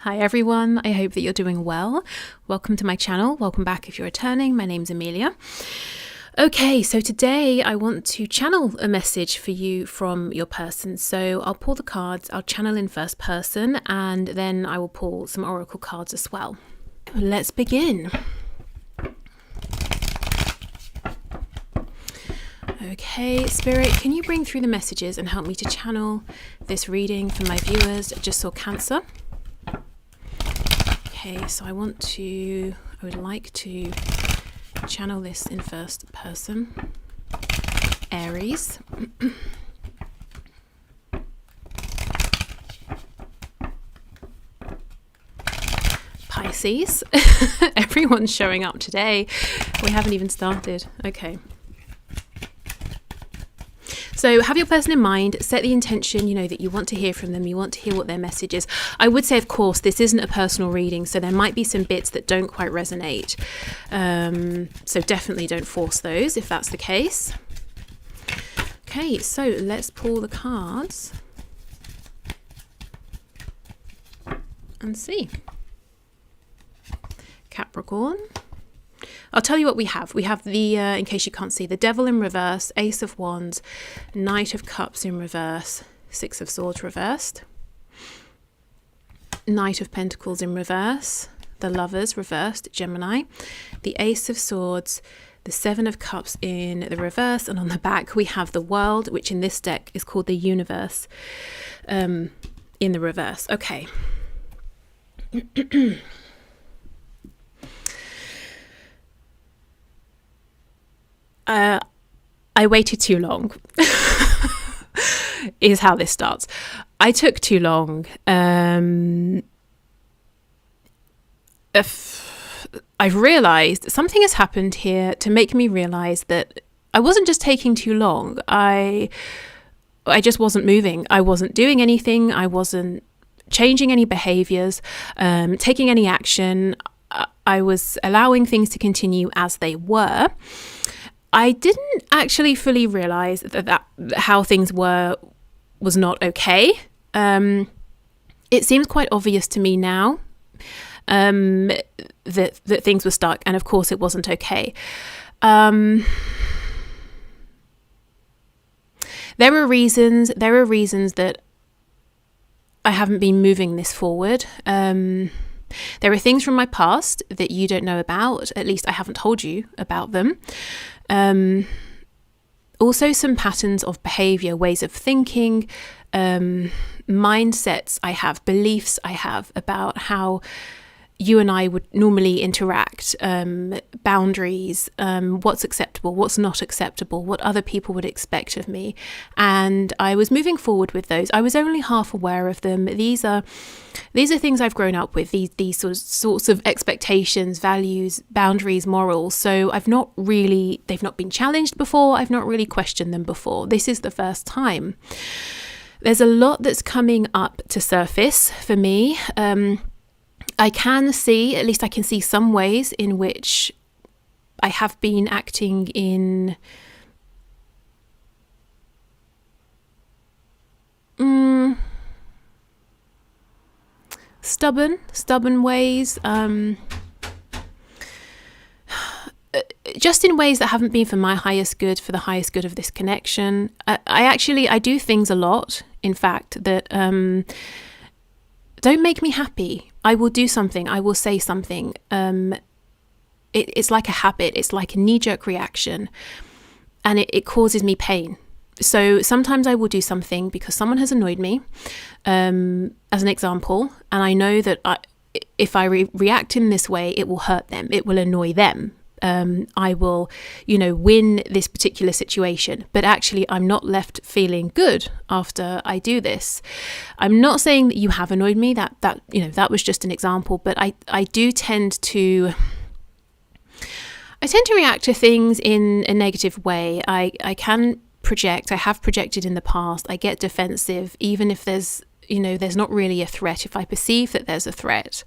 Hi everyone, I hope that you're doing well. Welcome to my channel. Welcome back if you're returning. My name's Amelia. Okay, so today I want to channel a message for you from your person. So I'll pull the cards, I'll channel in first person, and then I will pull some oracle cards as well. Let's begin. Okay, Spirit, can you bring through the messages and help me to channel this reading for my viewers? I just saw Cancer. Okay, so I would like to channel this in first person. Aries. Pisces. Everyone's showing up today. We haven't even started. Okay. So have your person in mind, set the intention, that you want to hear from them, you want to hear what their message is. I would say, of course, this isn't a personal reading, so there might be some bits that don't quite resonate. So definitely don't force those if that's the case. Okay, so let's pull the cards and see. Capricorn. I'll tell you what we have. We have the, in case you can't see, the Devil in reverse, Ace of Wands, Knight of Cups in reverse, Six of Swords reversed, Knight of Pentacles in reverse, the Lovers reversed, Gemini, the Ace of Swords, the Seven of Cups in the reverse, and on the back we have the World, which in this deck is called the Universe, in the reverse. Okay. I waited too long, is how this starts. I took too long. I've realised something has happened here to make me realise that I wasn't just taking too long. I just wasn't moving. I wasn't doing anything. I wasn't changing any behaviours, taking any action. I was allowing things to continue as they were. I didn't actually fully realise that how things were was not okay. It seems quite obvious to me now that things were stuck, and of course it wasn't okay. There are reasons that I haven't been moving this forward. There are things from my past that you don't know about. At least I haven't told you about them. Also some patterns of behavior, ways of thinking, mindsets I have, beliefs I have about how you and I would normally interact, boundaries, what's acceptable, what's not acceptable, what other people would expect of me. And I was moving forward with those. I was only half aware of them. These are things I've grown up with, these sorts of expectations, values, boundaries, morals. So they've not been challenged before. I've not really questioned them before. This is the first time. There's a lot that's coming up to surface for me. I can see, at least I can see some ways in which I have been acting in stubborn ways, just in ways that haven't been for my highest good, for the highest good of this connection. I do things a lot, in fact, that don't make me happy. I will do something. I will say something. It's like a habit. It's like a knee-jerk reaction, and it causes me pain. So sometimes I will do something because someone has annoyed me, as an example, and I know that if I react in this way, it will hurt them. It will annoy them. I will, win this particular situation, but actually I'm not left feeling good after I do this. I'm not saying that you have annoyed me, that was just an example, but I do tend to react to things in a negative way. I can project, I have projected in the past. I get defensive, even if there's not really a threat. If I perceive that there's a threat,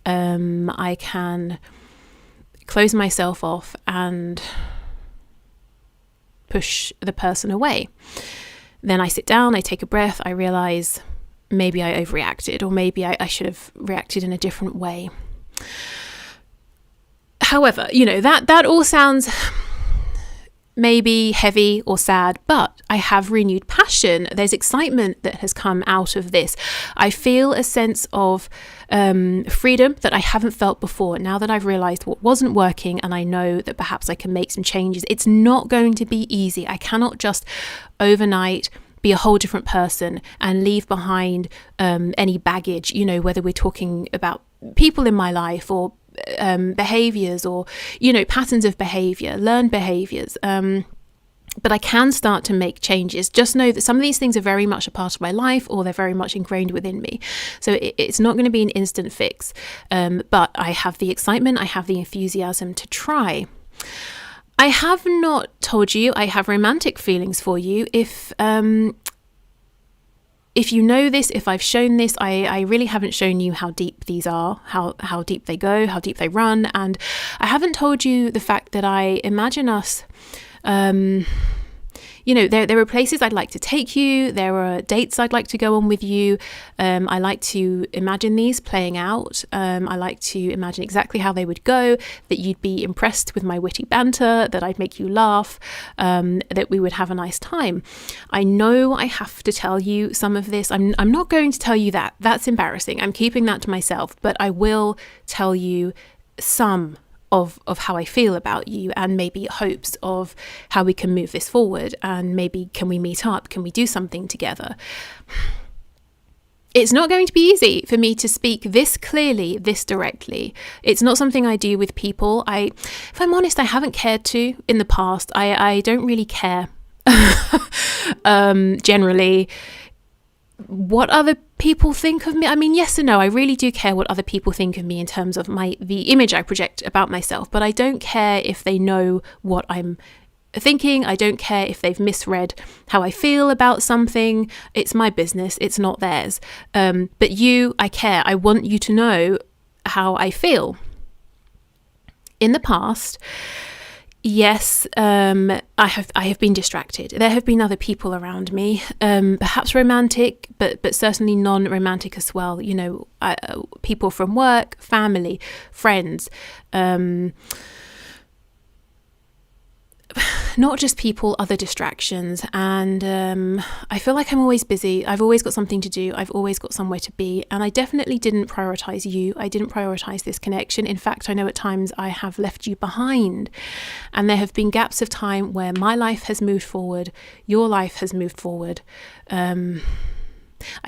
I can close myself off and push the person away. Then I sit down, I take a breath, I realize maybe I overreacted, or maybe I should have reacted in a different way. However, that all sounds maybe heavy or sad, but I have renewed passion. There's excitement that has come out of this. I feel a sense of freedom that I haven't felt before, now that I've realized what wasn't working, and I know that perhaps I can make some changes. It's not going to be easy. I cannot just overnight be a whole different person and leave behind any baggage, whether we're talking about people in my life or behaviors or patterns of behavior, learned behaviors, but I can start to make changes. Just know that some of these things are very much a part of my life, or they're very much ingrained within me, so it's not going to be an instant fix, but I have the excitement, I have the enthusiasm to try. I have not told you I have romantic feelings for you. If you know this, if I've shown this, I really haven't shown you how deep these are, how deep they go, how deep they run. And I haven't told you the fact that I imagine us, there are places I'd like to take you. There are dates I'd like to go on with you. I like to imagine these playing out. I like to imagine exactly how they would go, that you'd be impressed with my witty banter, that I'd make you laugh, that we would have a nice time. I know I have to tell you some of this. I'm not going to tell you that. That's embarrassing. I'm keeping that to myself, but I will tell you some of how I feel about you, and maybe hopes of how we can move this forward, and maybe can we meet up, can we do something together. It's not going to be easy for me to speak this clearly, this directly. It's not something I do with people. If I'm honest, I haven't cared to in the past. I don't really care generally what other people think of me. I mean, yes and no. I really do care what other people think of me in terms of the image I project about myself, but I don't care if they know what I'm thinking. I don't care if they've misread how I feel about something. It's my business. It's not theirs. But you, I care. I want you to know how I feel. In the past, yes, I have been distracted. There have been other people around me, perhaps romantic, but certainly non-romantic as well. People from work, family, friends, not just people, other distractions. And I feel like I'm always busy. I've always got something to do. I've always got somewhere to be. And I definitely didn't prioritize you. I didn't prioritize this connection. In fact, I know at times I have left you behind. And there have been gaps of time where my life has moved forward. Your life has moved forward. I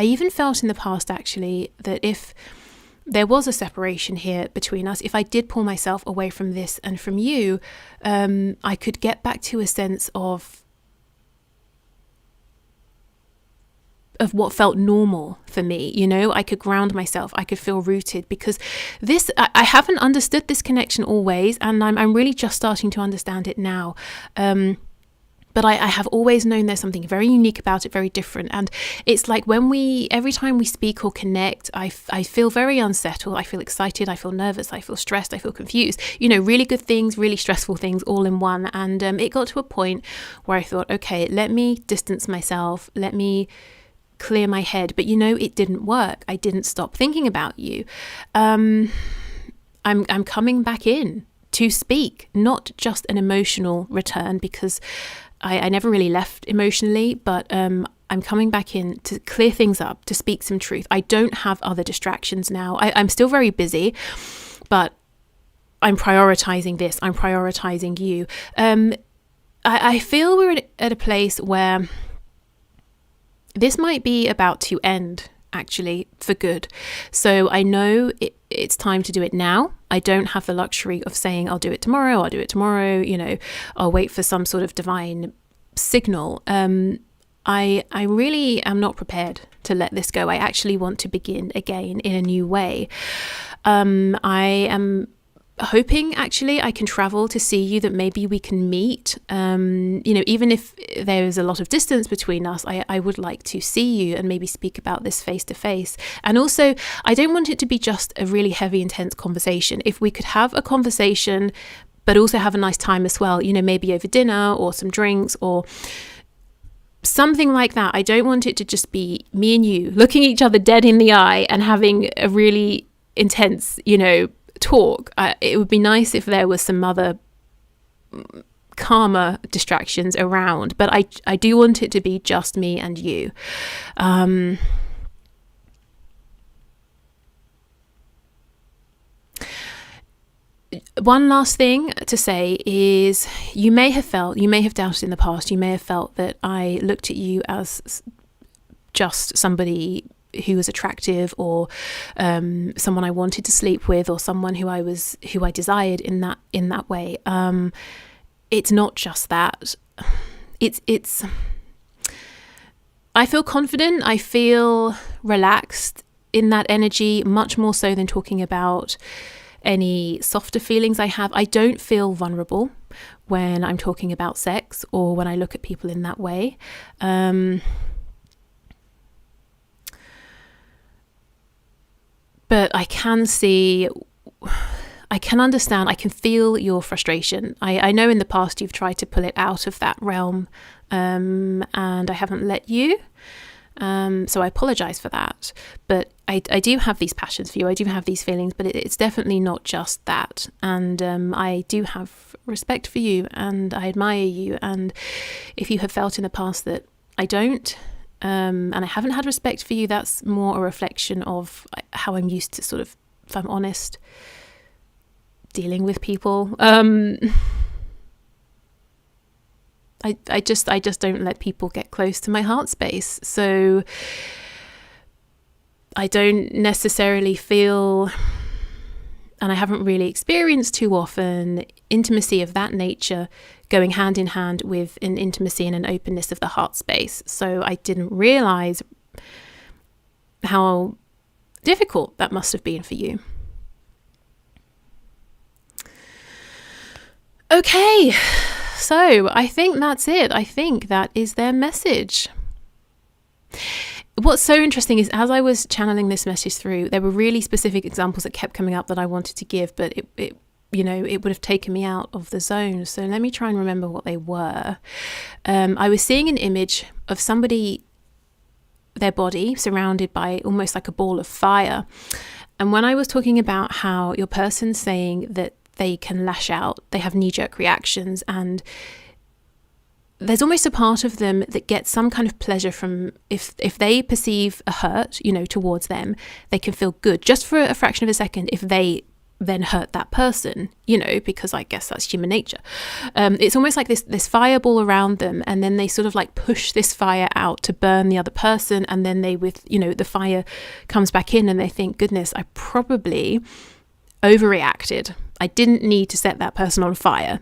even felt in the past, actually, that if there was a separation here between us, if I did pull myself away from this and from you, I could get back to a sense of what felt normal for me. I could ground myself, I could feel rooted, because I haven't understood this connection always, and I'm really just starting to understand it now. But I have always known there's something very unique about it, very different. And it's like every time we speak or connect, I feel very unsettled. I feel excited. I feel nervous. I feel stressed. I feel confused. Really good things, really stressful things all in one. And it got to a point where I thought, okay, let me distance myself. Let me clear my head. But it didn't work. I didn't stop thinking about you. I'm coming back in to speak, not just an emotional return, because I never really left emotionally, but I'm coming back in to clear things up, to speak some truth. I don't have other distractions now. I'm still very busy, but I'm prioritizing this. I'm prioritizing you. I feel we're at a place where this might be about to end, actually, for good. So I know it's time to do it now. I don't have the luxury of saying I'll do it tomorrow, I'll wait for some sort of divine signal. I really am not prepared to let this go. I actually want to begin again in a new way. I am hoping actually I can travel to see you, that maybe we can meet. Even if there is a lot of distance between us, I would like to see you and maybe speak about this face to face. And also, I don't want it to be just a really heavy, intense conversation. If we could have a conversation, but also have a nice time as well, maybe over dinner or some drinks, or something like that. I don't want it to just be me and you looking each other dead in the eye and having a really intense, talk. It would be nice if there was some other calmer distractions around, but I do want it to be just me and you. One last thing to say is you may have doubted in the past, you may have felt that I looked at you as just somebody who was attractive, or someone I wanted to sleep with, or someone who I desired in that way. It's not just that. It's I feel confident, I feel relaxed in that energy, much more so than talking about any softer feelings I have. I don't feel vulnerable when I'm talking about sex or when I look at people in that way. But I can understand, I can feel your frustration. I know in the past you've tried to pull it out of that realm, and I haven't let you. So I apologize for that. But I do have these passions for you. I do have these feelings, but it's definitely not just that. And I do have respect for you, and I admire you. And if you have felt in the past that I don't, and I haven't had respect for you, that's more a reflection of how I'm used to sort of, if I'm honest, dealing with people. I just don't let people get close to my heart space. So I don't necessarily feel, and I haven't really experienced too often, intimacy of that nature going hand in hand with an intimacy and an openness of the heart space. So I didn't realize how difficult that must have been for you. Okay, so I think that's it. I think that is their message. What's so interesting is, as I was channeling this message through, there were really specific examples that kept coming up that I wanted to give, but it would have taken me out of the zone. So let me try and remember what they were. I was seeing an image of somebody, their body surrounded by almost like a ball of fire. And when I was talking about how your person's saying that they can lash out, they have knee-jerk reactions, and there's almost a part of them that gets some kind of pleasure from if they perceive a hurt, towards them, they can feel good just for a fraction of a second if they then hurt that person, because I guess that's human nature. It's almost like this fireball around them, and then they sort of like push this fire out to burn the other person, and then the fire comes back in and they think, goodness, I probably overreacted. I didn't need to set that person on fire,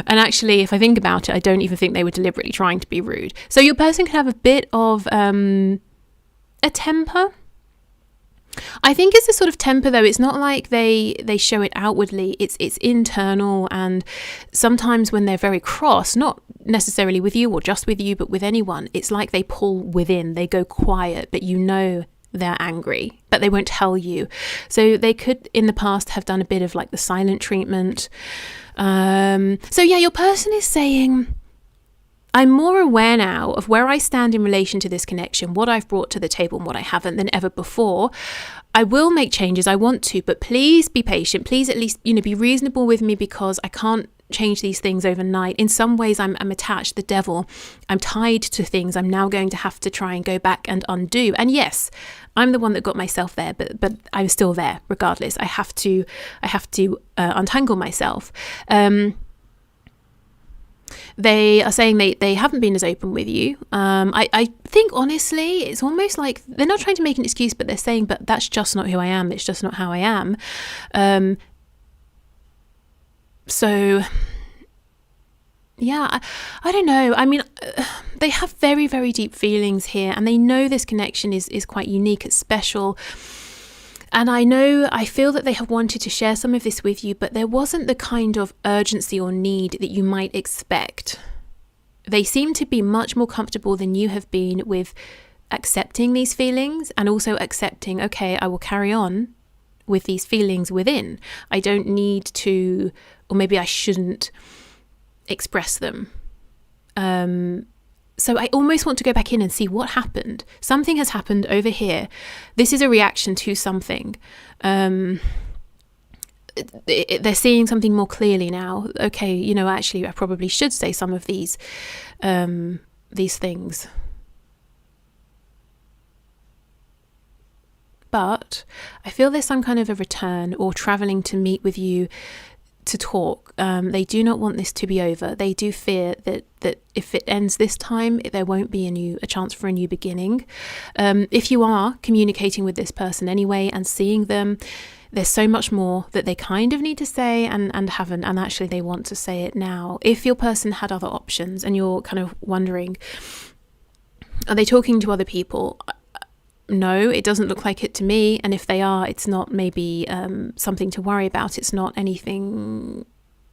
And actually, if I think about it, I don't even think they were deliberately trying to be rude. So your person can have a bit of a temper. I think it's a sort of temper, though. It's not like they show it outwardly. It's internal, and sometimes when they're very cross, not necessarily with you or just with you, but with anyone, it's like they pull within. They go quiet, but they're angry, but they won't tell you. So they could in the past have done a bit of like the silent treatment. So yeah, your person is saying, I'm more aware now of where I stand in relation to this connection, what I've brought to the table and what I haven't than ever before. I will make changes, I want to, but please be patient. Please at least, be reasonable with me, because I can't change these things overnight. In some ways, I'm attached, the devil. I'm tied to things I'm now going to have to try and go back and undo. And yes, I'm the one that got myself there, but I'm still there regardless. I have to untangle myself. They are saying they haven't been as open with you. I think honestly, it's almost like they're not trying to make an excuse, but they're saying, but that's just not who I am. It's just not how I am. So yeah, I don't know. I mean, they have very, very deep feelings here, and they know this connection is quite unique, it's special. And I feel that they have wanted to share some of this with you, but there wasn't the kind of urgency or need that you might expect. They seem to be much more comfortable than you have been with accepting these feelings, and also accepting, okay, I will carry on with these feelings within. I don't need to, or maybe I shouldn't express them. So I almost want to go back in and see what happened. Something has happened over here. This is a reaction to something. They're seeing something more clearly now. Okay, you know, actually, I probably should say some of these things. But I feel there's some kind of a return or traveling to meet with you to talk. They do not want this to be over. They do fear that if it ends this time, there won't be a chance for a new beginning. If you are communicating with this person anyway and seeing them, there's so much more that they kind of need to say and haven't, and actually they want to say it now. If your person had other options and you're kind of wondering, are they talking to other people? No, it doesn't look like it to me. And if they are, it's not maybe something to worry about. It's not anything,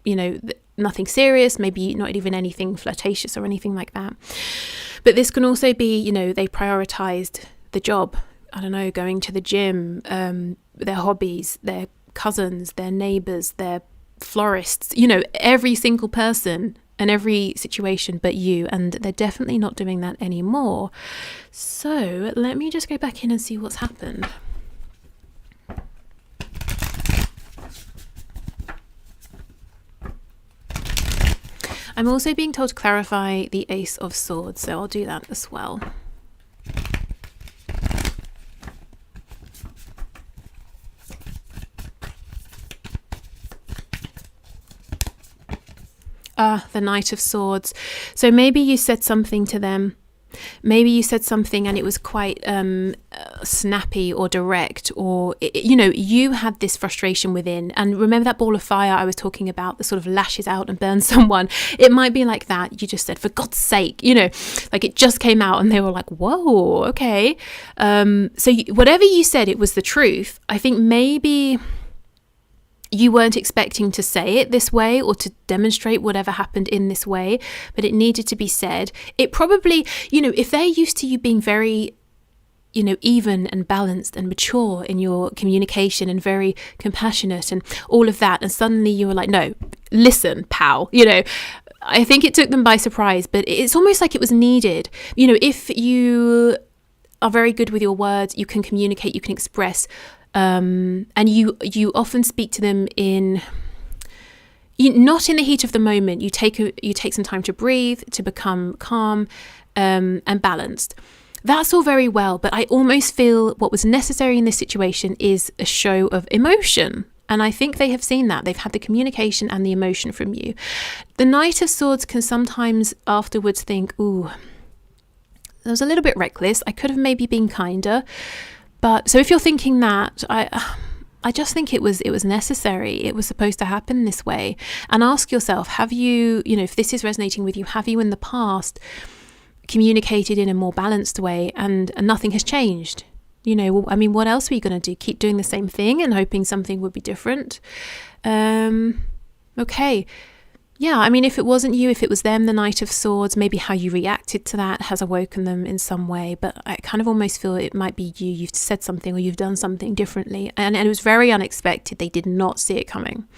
you know, nothing serious, maybe not even anything flirtatious or anything like that. But this can also be, you know, they prioritized the job. I don't know, going to the gym, their hobbies, their cousins, their neighbors, their florists, you know, every single person and every situation but you, and they're definitely not doing that anymore. So let me just go back in and see what's happened. I'm also being told to clarify the Ace of Swords, so I'll do that as well. The Knight of Swords. So maybe you said something to them. Maybe you said something and it was quite snappy or direct, or, you know, you had this frustration within. And remember that ball of fire I was talking about that sort of lashes out and burns someone? It might be like that. You just said, for God's sake, you know, like it just came out and they were like, whoa, okay. So whatever you said, it was the truth. I think maybe you weren't expecting to say it this way or to demonstrate whatever happened in this way, but it needed to be said. It probably, you know, if they're used to you being very, you know, even and balanced and mature in your communication and very compassionate and all of that, and suddenly you were like, no, listen, pal, you know, I think it took them by surprise, but it's almost like it was needed. You know, if you are very good with your words, you can communicate, you can express, and you often speak to them not in the heat of the moment. You take some time to breathe, to become calm and balanced. That's all very well, but I almost feel what was necessary in this situation is a show of emotion. And I think they have seen that. They've had the communication and the emotion from you. The Knight of Swords can sometimes afterwards think, ooh, that was a little bit reckless. I could have maybe been kinder. But so if you're thinking that, I just think it was necessary. It was supposed to happen this way. And ask yourself, have you, you know, if this is resonating with you, have you in the past communicated in a more balanced way and nothing has changed? You know, well, I mean, what else are you going to do? Keep doing the same thing and hoping something would be different? Okay. Yeah, I mean, if it wasn't you, if it was them, the Knight of Swords, maybe how you reacted to that has awoken them in some way. But I kind of almost feel it might be you. You've said something or you've done something differently. And it was very unexpected. They did not see it coming.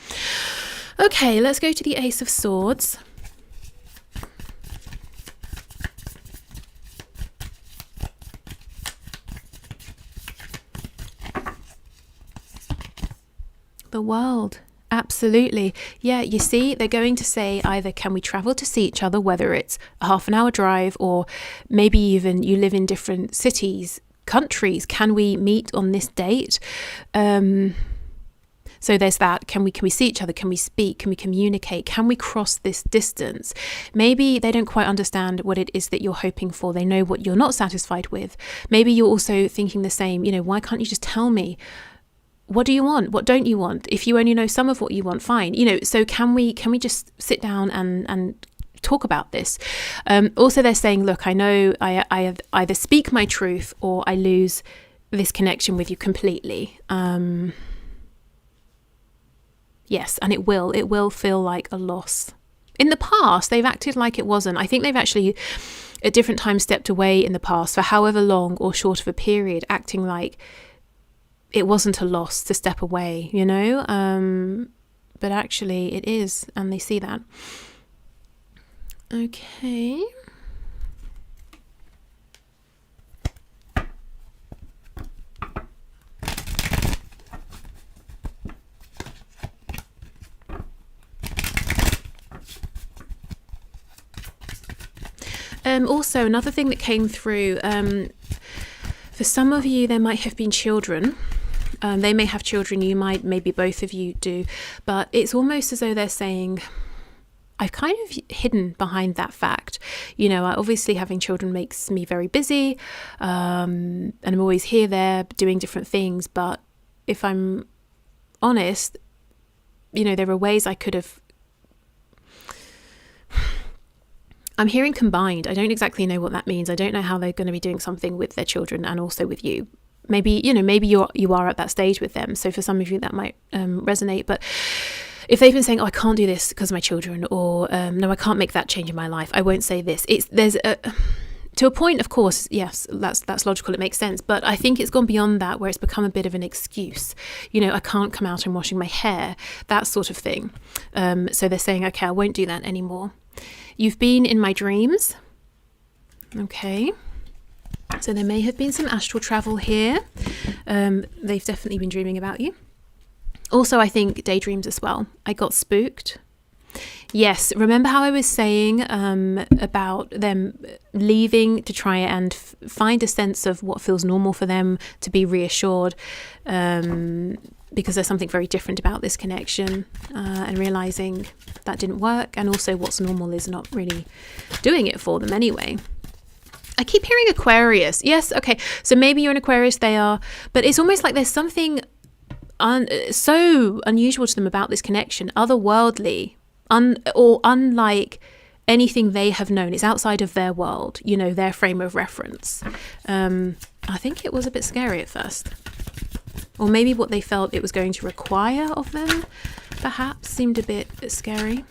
Okay, let's go to the Ace of Swords. The World. Absolutely. Yeah, you see, they're going to say either can we travel to see each other, whether it's a half an hour drive or maybe even you live in different cities, countries. Can we meet on this date? So there's that. Can we see each other? Can we speak? Can we communicate? Can we cross this distance? Maybe they don't quite understand what it is that you're hoping for. They know what you're not satisfied with. Maybe you're also thinking the same, you know, why can't you just tell me? What do you want? What don't you want? If you only know some of what you want, fine. You know, so can we just sit down and talk about this? Also, they're saying, look, I know I either speak my truth or I lose this connection with you completely. Yes, and it will feel like a loss. In the past, they've acted like it wasn't. I think they've actually at different times stepped away in the past for however long or short of a period, acting like it wasn't a loss to step away, you know, but actually it is, and they see that. Okay. Also, another thing that came through, for some of you, there might have been children. They may have children, maybe both of you do, but it's almost as though they're saying, I've kind of hidden behind that fact. Obviously having children makes me very busy, and I'm always here, there, doing different things. But if I'm honest, there are ways I could have. I'm hearing combined. I don't exactly know what that means. I don't know how they're going to be doing something with their children and also with you. Maybe you are at that stage with them. So for some of you that might resonate. But if they've been saying, "Oh, I can't do this because of my children," or "No, I can't make that change in my life. I won't say this." To a point, of course, yes, that's logical. It makes sense. But I think it's gone beyond that, where it's become a bit of an excuse. I can't come out and washing my hair, that sort of thing. So they're saying, "Okay, I won't do that anymore." You've been in my dreams. Okay. So there may have been some astral travel here. They've definitely been dreaming about you. Also, I think daydreams as well. I got spooked. Yes, remember how I was saying about them leaving to try and find a sense of what feels normal for them, to be reassured, because there's something very different about this connection, and realizing that didn't work, and also what's normal is not really doing it for them anyway. I keep hearing Aquarius. Yes, okay, so maybe you're an Aquarius, they are, but it's almost like there's something so unusual to them about this connection, otherworldly, or unlike anything they have known. It's outside of their world, their frame of reference. I think it was a bit scary at first. Or maybe what they felt it was going to require of them, perhaps, seemed a bit scary.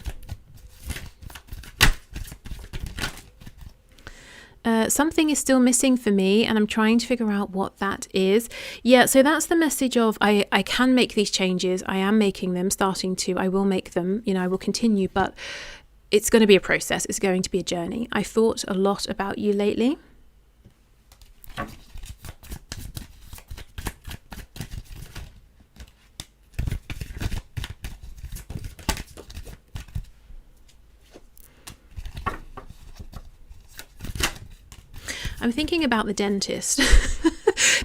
Something is still missing for me, and I'm trying to figure out what that is. Yeah, so that's the message of I can make these changes. I am making them, I will make them, I will continue, but it's going to be a process. It's going to be a journey. I thought a lot about you lately. I'm thinking about the dentist.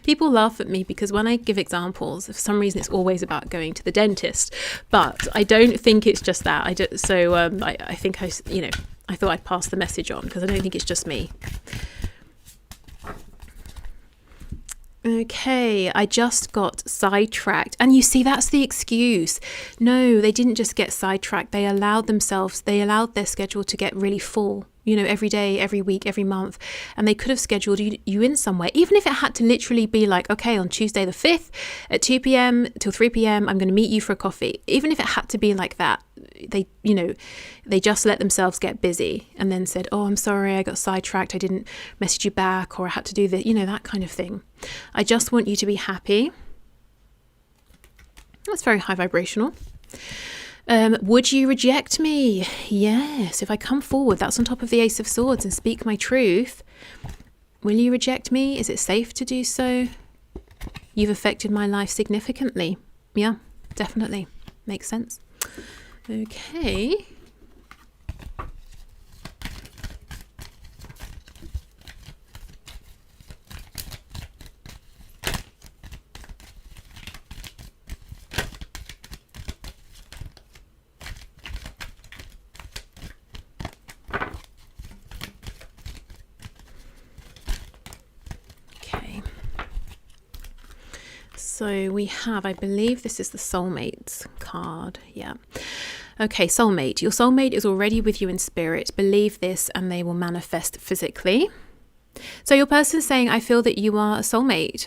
People laugh at me because when I give examples, for some reason it's always about going to the dentist. But I don't think it's just that. I think I thought I'd pass the message on because I don't think it's just me. Okay, I just got sidetracked. And you see, that's the excuse. No, they didn't just get sidetracked. They allowed their schedule to get really full, every day, every week, every month. And they could have scheduled you in somewhere, even if it had to literally be like, okay, on Tuesday the 5th at 2 p.m. till 3 p.m, I'm going to meet you for a coffee. Even if it had to be like that, they just let themselves get busy and then said, oh, I'm sorry, I got sidetracked. I didn't message you back, or I had to do that kind of thing. I just want you to be happy. That's very high vibrational. Would you reject me? Yes. If I come forward, that's on top of the Ace of Swords, and speak my truth, will you reject me? Is it safe to do so? You've affected my life significantly. Yeah, definitely. Makes sense. Okay. So we have, I believe this is the soulmates card. Yeah. Okay, soulmate. Your soulmate is already with you in spirit. Believe this and they will manifest physically. So your person's saying, I feel that you are a soulmate.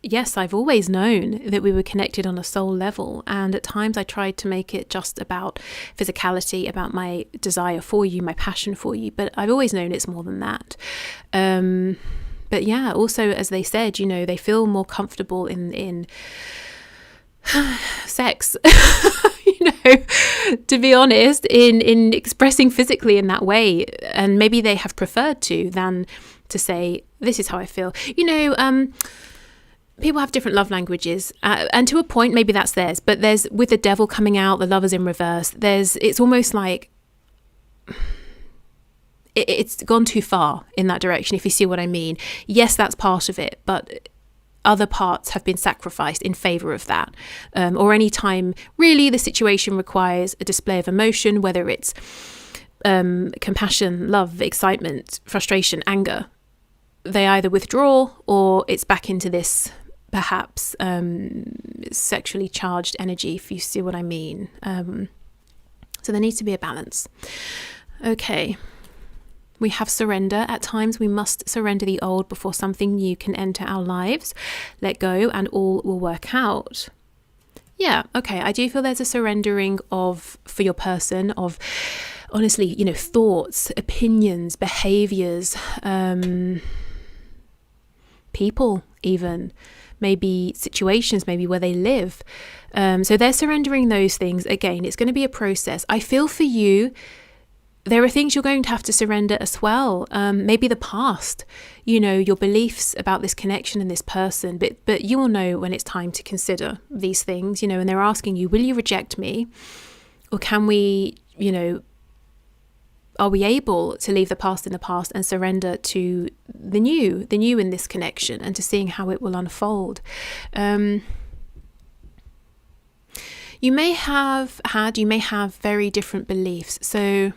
Yes, I've always known that we were connected on a soul level. And at times I tried to make it just about physicality, about my desire for you, my passion for you. But I've always known it's more than that. But yeah, also, as they said, they feel more comfortable in sex. to be honest, in expressing physically in that way. And maybe they have preferred to than to say, this is how I feel. People have different love languages, and to a point, maybe that's theirs. But there's, with the devil coming out, the Lovers in reverse, it's almost like it's gone too far in that direction, if you see what I mean. Yes, that's part of it, but other parts have been sacrificed in favor of that. Or any time, really, the situation requires a display of emotion, whether it's compassion, love, excitement, frustration, anger, they either withdraw or it's back into this perhaps sexually charged energy, if you see what I mean. So there needs to be a balance. Okay. We have surrender. At times we must surrender the old before something new can enter our lives. Let go and all will work out. Yeah, okay. I do feel there's a surrendering for your person, of honestly, thoughts, opinions, behaviors, people even, maybe situations, maybe where they live. So they're surrendering those things. Again, it's going to be a process. I feel for you, there are things you're going to have to surrender as well. Maybe the past, your beliefs about this connection and this person, but you will know when it's time to consider these things, and they're asking you, will you reject me? Or can we, are we able to leave the past in the past and surrender to the new in this connection, and to seeing how it will unfold? You may have very different beliefs. So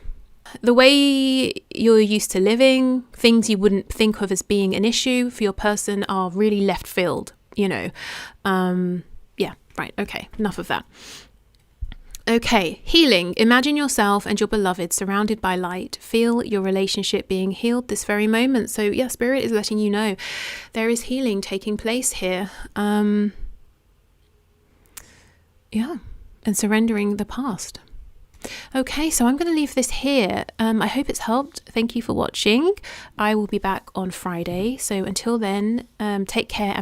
the way you're used to living, things you wouldn't think of as being an issue for your person are really left field, Yeah, right. Okay. Enough of that. Okay, healing. Imagine yourself and your beloved surrounded by light. Feel your relationship being healed this very moment. So yeah, Spirit is letting you know there is healing taking place here. And surrendering the past. Okay, so I'm going to leave this here. I hope it's helped. Thank you for watching. I will be back on Friday. So until then, take care.